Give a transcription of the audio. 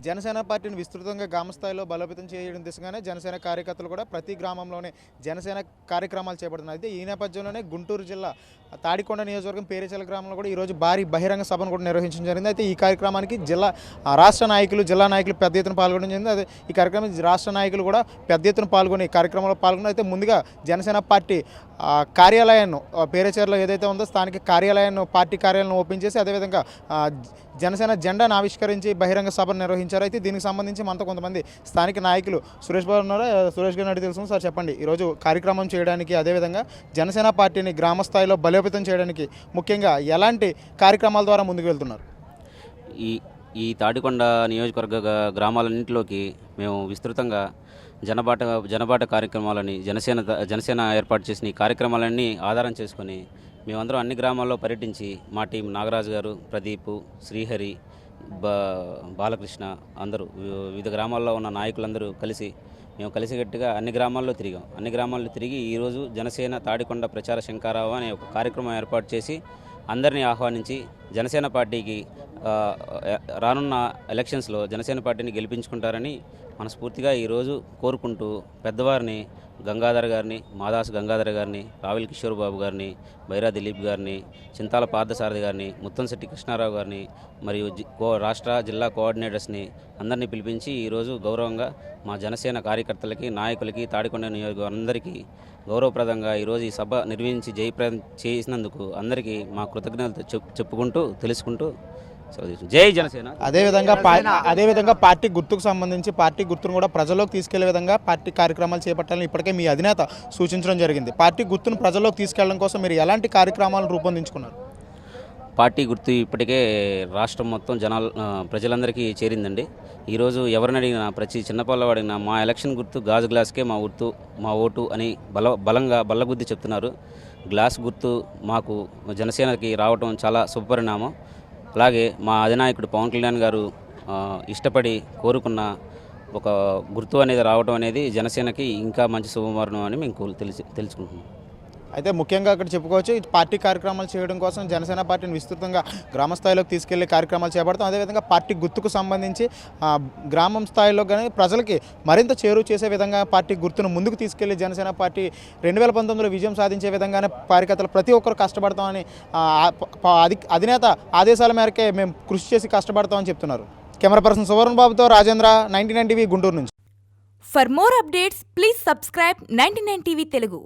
జనసేన పార్టీని విస్తృతంగా గ్రామ స్థాయిలో బలోపేతం చేయడం దిశగానే జనసేన కార్యకర్తలు కూడా ప్రతి గ్రామంలోనే జనసేన కార్యక్రమాలు చేపడుతున్నారు. అయితే ఈ నేపథ్యంలోనే గుంటూరు జిల్లా తాడికొండ నియోజకవర్గం పేరేచల గ్రామంలో కూడా ఈరోజు భారీ బహిరంగ సభను కూడా నిర్వహించడం జరిగింది. అయితే ఈ కార్యక్రమానికి రాష్ట్ర నాయకులు, జిల్లా నాయకులు పెద్ద ఎత్తున పాల్గొనడం జరిగింది. అదే ఈ కార్యక్రమం రాష్ట్ర నాయకులు కూడా పెద్ద ఎత్తున పాల్గొని ఈ కార్యక్రమంలో పాల్గొని అయితే ముందుగా జనసేన పార్టీ కార్యాలయాన్ని పేరేచర్లో ఏదైతే ఉందో స్థానిక కార్యాలయాన్ని, పార్టీ కార్యాలయాన్ని ఓపెన్ చేసి అదేవిధంగా జనసేన జెండాను ఆవిష్కరించి బహిరంగ సభను నిర్వహించారు. అయితే దీనికి సంబంధించి మనతో కొంతమంది స్థానిక నాయకులు సురేష్ బాబు ఉన్నారు. సురేష్ గారిని అడిగి తెలుసు. సార్ చెప్పండి, ఈరోజు కార్యక్రమం చేయడానికి అదేవిధంగా జనసేన పార్టీని గ్రామ స్థాయిలో బలోపేతం చేయడానికి ముఖ్యంగా ఎలాంటి కార్యక్రమాల ద్వారా ముందుకు వెళ్తున్నారు? ఈ తాడికొండ నియోజకవర్గ గ్రామాలన్నింటిలోకి మేము విస్తృతంగా జనబాట కార్యక్రమాలని జనసేన ఏర్పాటు చేసిన ఈ కార్యక్రమాలన్నీ ఆధారం చేసుకొని మేమందరం అన్ని గ్రామాల్లో పర్యటించి మా టీం నాగరాజు గారు, ప్రదీప్, శ్రీహరి, బాలకృష్ణ అందరూ వివిధ గ్రామాల్లో ఉన్న నాయకులందరూ మేము కలిసికట్టుగా అన్ని గ్రామాల్లో తిరిగి ఈరోజు జనసేన తాడికొండ ప్రచార శంకారావు అనే ఒక కార్యక్రమం ఏర్పాటు చేసి అందరినీ ఆహ్వానించి జనసేన పార్టీకి రానున్న ఎలక్షన్స్లో జనసేన పార్టీని గెలిపించుకుంటారని మనస్ఫూర్తిగా ఈరోజు కోరుకుంటూ పెద్దవారిని గంగాధర్ గారిని, మాదాసు గంగాధర్ గారిని, రావిల్ కిషోర్ బాబు గారిని, బైరా దిలీప్ గారిని, చింతాల పార్థసారథి గారిని, ముత్తంశెట్టి కృష్ణారావు గారిని మరియు రాష్ట్ర జిల్లా కోఆర్డినేటర్స్ని అందరినీ పిలిపించి ఈరోజు గౌరవంగా మా జనసేన కార్యకర్తలకి, నాయకులకి, తాడికొండ నియోజకవర్గం అందరికీ గౌరవప్రదంగా ఈరోజు ఈ సభ నిర్వహించి జయప్రదం చేసినందుకు అందరికీ మా కృతజ్ఞతలు చెప్పుకుంటూ తెలుసుకుంటూ జై జనసేన. అదేవిధంగా పార్టీ గుర్తుకు సంబంధించి పార్టీ గుర్తును కూడా ప్రజల్లోకి తీసుకెళ్లే విధంగా పార్టీ కార్యక్రమాలు చేపట్టాలని ఇప్పటికే మీ అధినేత సూచించడం జరిగింది. పార్టీ గుర్తును ప్రజల్లోకి తీసుకెళ్లడం కోసం మీరు ఎలాంటి కార్యక్రమాలను రూపొందించుకున్నారు? పార్టీ గుర్తు ఇప్పటికే రాష్ట్రం మొత్తం ప్రజలందరికీ చేరిందండి. ఈరోజు ఎవరిని అడిగినా, ప్రతి చిన్నపిల్లవాడు అడిగినా మా ఎలక్షన్ గుర్తు గాజు గ్లాస్కే మా ఓటు అని బలంగా బల్లగుద్ది చెప్తున్నారు. గ్లాస్ గుర్తు మాకు జనసేనకి రావటం చాలా శుభపరిణామం. అలాగే మా అధినాయకుడు పవన్ కళ్యాణ్ గారు ఇష్టపడి కోరుకున్న ఒక గుర్తు అనేది రావడం అనేది జనసేనకి ఇంకా మంచి శుభమరణం అని మేము తెలుసుకుంటున్నాం. అయితే ముఖ్యంగా అక్కడ చెప్పుకోవచ్చు, పార్టీ కార్యక్రమాలు చేయడం కోసం జనసేన పార్టీని విస్తృతంగా గ్రామ స్థాయిలోకి తీసుకెళ్లే కార్యక్రమాలు చేపడతాం. అదేవిధంగా పార్టీ గుర్తుకు సంబంధించి గ్రామం స్థాయిలో కానీ ప్రజలకి మరింత చేరువ చేసే విధంగా పార్టీ గుర్తును ముందుకు తీసుకెళ్లి జనసేన పార్టీ 2019లో విజయం సాధించే విధంగానే కార్యకర్తలు ప్రతి ఒక్కరు కష్టపడతామని అధినేత ఆదేశాల మేరకే మేము కృషి చేసి కష్టపడతామని చెప్తున్నారు. కెమెరా పర్సన్ సువర్ణ బాబుతో రాజేంద్ర, 99 టీవీ గుంటూరు నుంచి. For more updates please subscribe 99 TV Telugu.